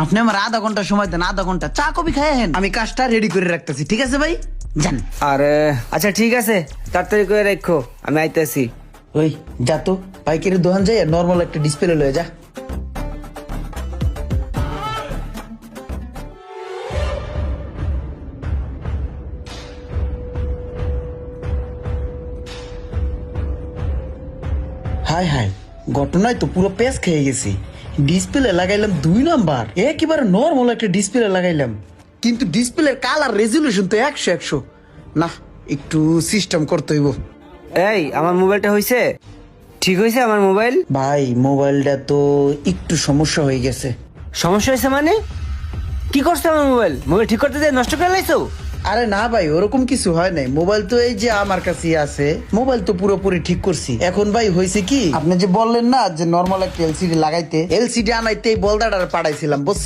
আপনি আমার আধা ঘন্টা সময় দেন, আধা ঘন্টা চা কফি খাইয়েন, আমি কাজটা রেডি করে রাখতেছি। ঠিক আছে ভাই, যান। আরে আচ্ছা ঠিক আছে, তাড়াতাড়ি করে রাখো, আমি আইতেছি। ওই যা তো পাইকারি দোকান যাই, নর্মাল একটা ডিসপ্লে লয়ে যা। হাই হাই, ঘটনায় তো পুরো পেস খেয়ে গেছি। ডিসপ্লে লাগাইলাম 2 নাম্বার, একেবারে নর্মাল একটা ডিসপ্লে লাগাইলাম, কিন্তু ডিসপ্লের কালার রেজুলেশন তো 100 না, একটু সিস্টেম করতে হইব। এই আমার মোবাইলটা হইছে? ঠিক হয়েছে আমার মোবাইল? ভাই মোবাইলটা তো একটু সমস্যা হয়ে গেছে। সমস্যা হয়েছে মানে? কি করছো আমার মোবাইল? মোবাইল ঠিক করতে দিয়ে নষ্ট করে লাইছো? আরে না ভাই, ওরকম কিছু হয় নাই। মোবাইল তো এই যে আমার কাছে আছে, মোবাইল তো পুরোপুরি ঠিক করছি। এখন ভাই হয়েছে কি, আপনি যে বললেন না যে নর্মাল একটা এলসিডি লাগাইতে, এলসিডি আনাইতে এই বলদাটার পাঠাইছিলাম, বুঝছেন?